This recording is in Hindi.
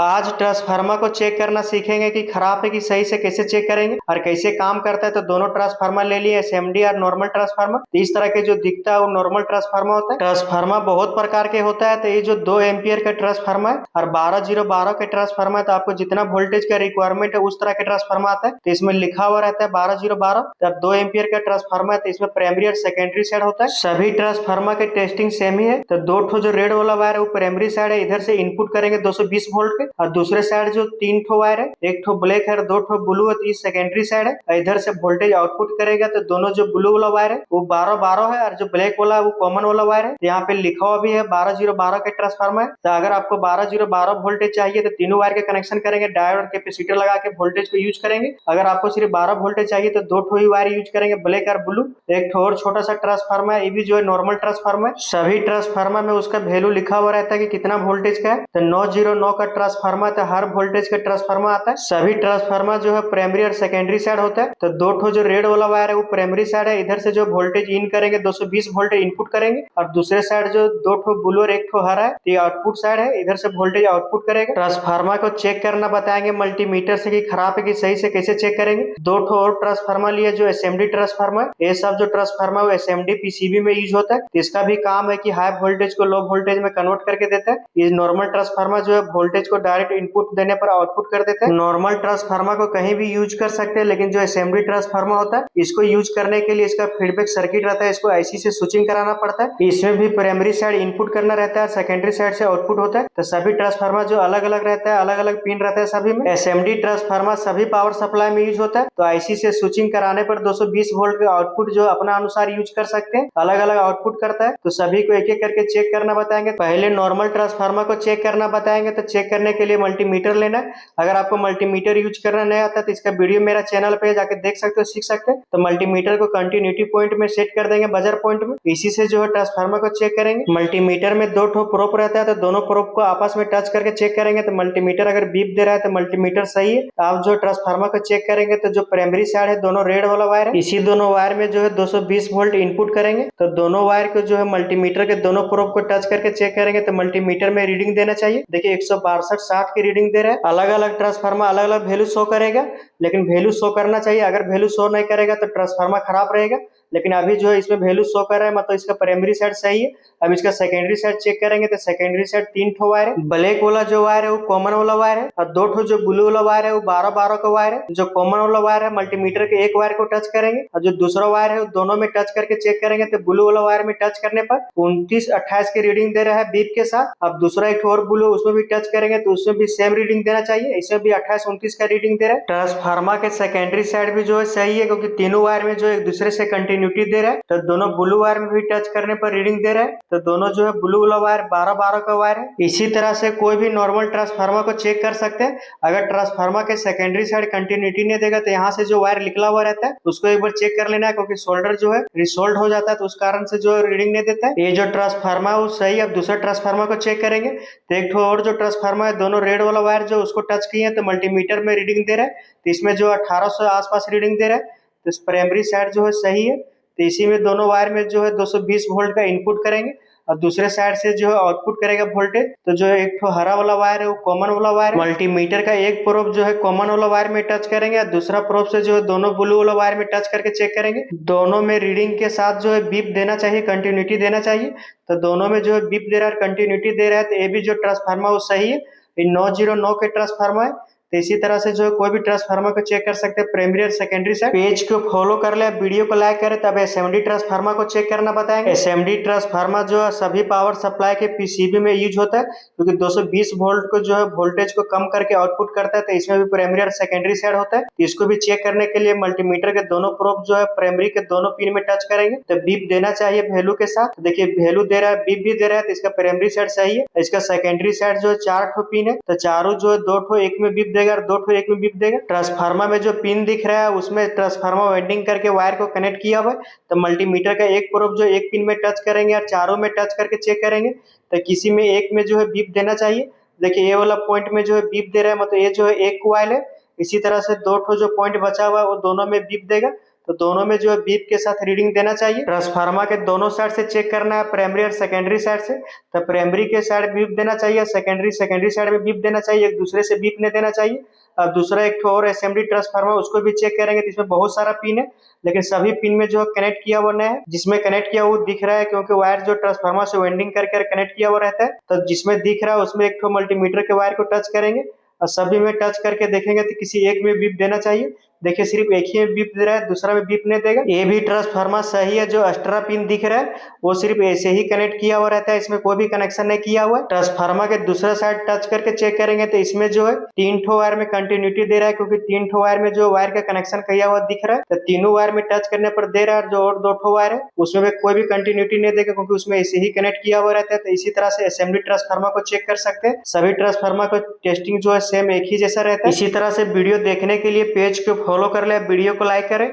आज ट्रांसफार्मर को चेक करना सीखेंगे कि खराब है कि सही से कैसे चेक करेंगे और कैसे काम करता है। तो दोनों ट्रांसफार्मर ले लिए, एसएमडी और नॉर्मल ट्रांसफार्मर। तो इस तरह के जो दिखता है वो नॉर्मल ट्रांसफार्मर होता है। ट्रांसफार्मर बहुत प्रकार के होता है। तो ये जो 2 एम्पियर का ट्रांसफार्मर और 12012 के ट्रांसफार्मर है, तो आपको जितना वोल्टेज का रिक्वायरमेंट है उस तरह के ट्रांसफार्मर आता है। तो इसमें लिखा हुआ रहता है 12012। तो 2 एम्पियर का ट्रांसफार्मर है, तो इसमें प्राइमरी और सेकेंडरी साइड होता है। सभी ट्रांसफार्मर के टेस्टिंग सेम ही है। तो दो ठो जो रेड वाला वायर है वो प्राइमरी साइड है, इधर से इनपुट करेंगे 220 वोल्ट के, और दूसरे साइड जो 3 ठो वायर है, एक ठो ब्लैक है और 2 ठो ब्लू है, तो ये सेकेंडरी साइड है। इधर से वोल्टेज आउटपुट करेगा। तो दोनों जो ब्लू वाला वायर है वो 1212 है और जो ब्लैक वाला है वो कॉमन वाला वायर है। यहाँ पे लिखा हुआ भी है 12012 के ट्रांसफार्मर है। तो अगर आपको 12012 वोल्टेज चाहिए तो तीनों वायर के कनेक्शन करेंगे, डायोड और कैपेसिटर लगा के वोल्टेज को यूज करेंगे। अगर आपको सिर्फ 12 वोल्टेज चाहिए तो 2 ठो ही वायर यूज करेंगे, ब्लैक और ब्लू। एक ठो और छोटा सा ट्रांसफार्मर है, ये भी जो है नॉर्मल ट्रांसफार्मर है। सभी ट्रांसफार्मर में उसका वैल्यू लिखा हुआ रहता है कि कितना वोल्टेज का है। तो 909 का ट्रांसफार्मर, तो हर वोल्टेज का ट्रांसफार्मर आता है। सभी ट्रांसफार्मर जो है प्राइमरी और सेकेंडरी साइड होता है। तो 2 ठो जो रेड वाला वायर है वो प्राइमरी साइड है, इधर से जो वोल्टेज इन करेंगे 220 वोल्ट इनपुट करेंगे, और दूसरे साइड जो 2 ठो ब्लू और 1 ठो हरा है, ये आउटपुट साइड है, इधर से वोल्टेज आउटपुट करेगा। ट्रांसफार्मर को चेक करना बताएंगे मल्टीमीटर से कि खराब है कि सही से कैसे चेक करेंगे। 2 ठो और ट्रांसफार्मर लिए जो एसएमडी ट्रांसफार्मर। ये सब जो ट्रांसफार्मर वो एसएमडी पीसीबी में यूज होता है। इसका भी काम है कि हाई वोल्टेज को लो वोल्टेज में कन्वर्ट करके देता है। ये नॉर्मल ट्रांसफार्मर जो है वोल्टेज को डायरेक्ट इनपुट देने पर आउटपुट कर देता है। नॉर्मल ट्रांसफार्मर को कहीं भी यूज कर सकते हैं, लेकिन जो एसएमडी ट्रांसफार्मर होता है इसको यूज करने के लिए इसका फीडबैक सर्किट रहता है, इसको आईसी से स्विचिंग कराना पड़ता है। इसमें भी प्राइमरी साइड इनपुट करना रहता है, सेकेंडरी साइड से आउटपुट होता है। तो सभी ट्रांसफार्मर जो अलग अलग रहता है, अलग अलग पिन रहता है सभी में। एसएमडी ट्रांसफार्मर सभी पावर सप्लाई में यूज होता है। तो आईसी से स्विचिंग कराने पर 220 वोल्ट का आउटपुट जो अपना अनुसार यूज कर सकते हैं, अलग अलग आउटपुट करता है। तो सभी को एक एक करके चेक करना बताएंगे। पहले नॉर्मल ट्रांसफार्मर को चेक करना बताएंगे। तो चेक करने के लिए मल्टीमीटर लेना है। अगर आपको मल्टीमीटर यूज करना नहीं आता तो इसका वीडियो मेरा चैनल पे जाके देख सकते हो, सीख सकते हैं। तो मल्टीमीटर को कंटिन्यूटी पॉइंट में सेट कर देंगे, बजर पॉइंट में। इसी से जो है ट्रांसफार्मर को चेक करेंगे। मल्टीमीटर में 2 ठो प्रोब रहता है, तो दोनों प्रोब को आपस में टच करके चेक करेंगे। तो मल्टीमीटर अगर बीप दे रहा है तो मल्टीमीटर सही है। आप जो ट्रांसफार्मर को चेक करेंगे तो जो प्राइमरी साइड है दोनों रेड वाला वायर है, इसी दोनों वायर में जो है 220 वोल्ट इनपुट करेंगे। तो दोनों वायर को जो है मल्टीमीटर के दोनों प्रोब को टच करके चेक करेंगे। तो मल्टीमीटर में रीडिंग देना चाहिए। देखिए 162-60 की रीडिंग दे रहा है। अलग अलग ट्रांसफार्मर अलग अलग वैल्यू शो करेगा, लेकिन वैल्यू शो करना चाहिए। अगर वैल्यू शो नहीं करेगा तो ट्रांसफार्मर खराब रहेगा। लेकिन अभी जो है इसमें वैल्यू शो कर रहा है, मतलब इसका प्राइमरी साइड सही है। अब इसका सेकेंडरी साइड चेक करेंगे। तो सेकेंडरी साइड 3 ठो वायर है। ब्लैक वाला जो वायर है वो कॉमन वाला वायर है, और 2 ठो जो ब्लू वाला वायर है वो 12-12 का वायर है। जो कॉमन वाला वायर है मल्टीमीटर के एक वायर को टच करेंगे, और जो दूसरा वायर है दोनों में टच करके चेक करेंगे। तो ब्लू वाला वायर में टच करने पर 29-28 की रीडिंग दे रहा है बीप के साथ। अब दूसरा एक और ब्लू उसमें भी टच करेंगे तो उसमें भी सेम रीडिंग देना चाहिए। इसमें भी 28-29 का रीडिंग दे रहा है। ट्रांसफार्मर के सेकेंडरी साइड भी जो है सही है, क्योंकि तीनों वायर में जो एक दूसरे से कंटिन्यूटी दे रहा है। तो दोनों ब्लू वायर में भी टच करने पर रीडिंग दे रहा है। तो दोनों जो है ब्लू वाला वायर 12-12 का वायर है। इसी तरह से कोई भी नॉर्मल ट्रांसफार्मर को चेक कर सकते हैं। अगर ट्रांसफार्मर के सेकेंडरी साइड कंटिन्यूटी नहीं देगा तो यहाँ से जो वायर निकला हुआ रहता है उसको एक बार चेक कर लेना है, क्योंकि सोल्डर जो है रिसोल्ड हो जाता है, तो उस कारण से जो रीडिंग नहीं देता है। ये जो ट्रांसफार्मर वो सही। अब दूसरा ट्रांसफार्मर को चेक करेंगे। तो एक और जो ट्रांसफार्मर है, दोनों रेड वाला वायर जो उसको टच किए हैं तो मल्टीमीटर में रीडिंग दे रहा है। तो इसमें जो 1800 आसपास रीडिंग दे रहा है। तो प्राइमरी साइड जो है सही है। तो इसी में दोनों वायर में जो है 220 वोल्ट का इनपुट करेंगे, और दूसरे साइड से जो है आउटपुट करेगा वोल्टेज। तो जो एक तो हरा वाला वायर है वो कॉमन वाला वायर है। मल्टीमीटर का एक प्रोब जो है कॉमन वाला वायर में टच करेंगे, और दूसरा प्रोब से जो है दोनों ब्लू वाला वायर में टच करके चेक करेंगे। दोनों में रीडिंग के साथ जो है बीप देना चाहिए, कंटिन्यूटी देना चाहिए। तो दोनों में जो है बीप दे रहा है, कंटिन्यूटी दे रहा है। तो ये भी जो ट्रांसफार्मर वो सही है। ये 909 के ट्रांसफार्मर है। तो इसी तरह से जो है कोई भी ट्रांसफार्मर को चेक कर सकते हैं, प्राइमरी और सेकेंडरी साइड। पेज को फॉलो कर ले, वीडियो को लाइक करें। तब एसएमडी ट्रांसफार्मर को चेक करना बताएंगे। एसएमडी ट्रांसफार्मर जो है सभी पावर सप्लाई के पीसीबी में यूज होता है, क्योंकि 220 वोल्ट को जो है वोल्टेज को कम करके आउटपुट करता है। तो इसमें भी प्राइमरी और सेकेंडरी साइड होता है। तो इसको भी चेक करने के लिए मल्टीमीटर के दोनों प्रोब जो है प्राइमरी के दोनों पिन में टच करेंगे। तो बीप देना चाहिए वैल्यू के साथ। देखिए वैल्यू दे रहा है, बीप भी दे रहा है। तो इसका प्राइमरी साइड सही है। इसका सेकेंडरी साइड जो है 4 ठो पिन है, तो चारों जो है 2 ठो एक में बीप देगा और 2 ठो एक में बीप देगा। ट्रांसफार्मर में जो पिन दिख रहा है उसमें ट्रांसफार्मर वाइंडिंग करके वायर को कनेक्ट किया हुआ है। तो मल्टीमीटर का एक प्रोब जो एक पिन में टच करेंगे और चारों में टच करके चेक करेंगे। तो किसी में एक में जो है बीप देना चाहिए। देखिए ये वाला पॉइंट में जो है बीप दे रहा है, मतलब ये जो है एक कॉइल है। इसी तरह से 2 ठो जो पॉइंट बचा हुआ है वो दोनों में बीप देगा। तो दोनों में जो है बीप के साथ रीडिंग देना चाहिए। ट्रांसफार्मर के दोनों साइड से चेक करना है, प्राइमरी और सेकेंडरी साइड से। तो प्राइमरी के साइड बीप देना चाहिए, सेकेंडरी साइड में बीप देना चाहिए, एक दूसरे से बीप नहीं देना चाहिए। अब दूसरा एक और असेंबली ट्रांसफार्मर, उसको भी चेक करेंगे तो इसमें बहुत सारा पिन है, लेकिन सभी पिन में जो कनेक्ट किया हुआ नहीं है। जिसमें कनेक्ट किया वो दिख रहा है, क्योंकि वायर जो ट्रांसफार्मर से वेंडिंग करके कनेक्ट किया हुआ रहता है। तो जिसमें दिख रहा है उसमें एक मल्टीमीटर के वायर को टच करेंगे और सभी में टच करके देखेंगे तो किसी एक में बीप देना चाहिए। देखिए सिर्फ एक ही में बीप दे रहा है, दूसरा में बीप नहीं देगा। ये भी ट्रांसफार्मर सही है, जो एक्स्ट्रा पिन दिख रहा है वो सिर्फ ऐसे ही कनेक्ट किया हुआ रहता है, इसमें कोई भी कनेक्शन नहीं किया हुआ है। ट्रांसफार्मर के दूसरा साइड टच करके चेक करेंगे तो इसमें जो है 3 ठो वायर में कंटिन्यूटी दे रहा है, क्योंकि 3 ठो वायर में जो वायर का कनेक्शन किया हुआ दिख रहा है, तो तीनों वायर में टच करने पर दे रहा है। जो और 2 ठो वायर है उसमें कोई भी कंटिन्यूटी नहीं देगा, क्योंकि उसमें ऐसे ही कनेक्ट किया हुआ रहता है। तो इसी तरह से असेंबली ट्रांसफार्मर को चेक कर सकते हैं। सभी ट्रांसफार्मर का टेस्टिंग जो है सेम एक ही जैसा रहता है। इसी तरह से वीडियो देखने के लिए पेज को फॉलो कर ले, वीडियो को लाइक करें।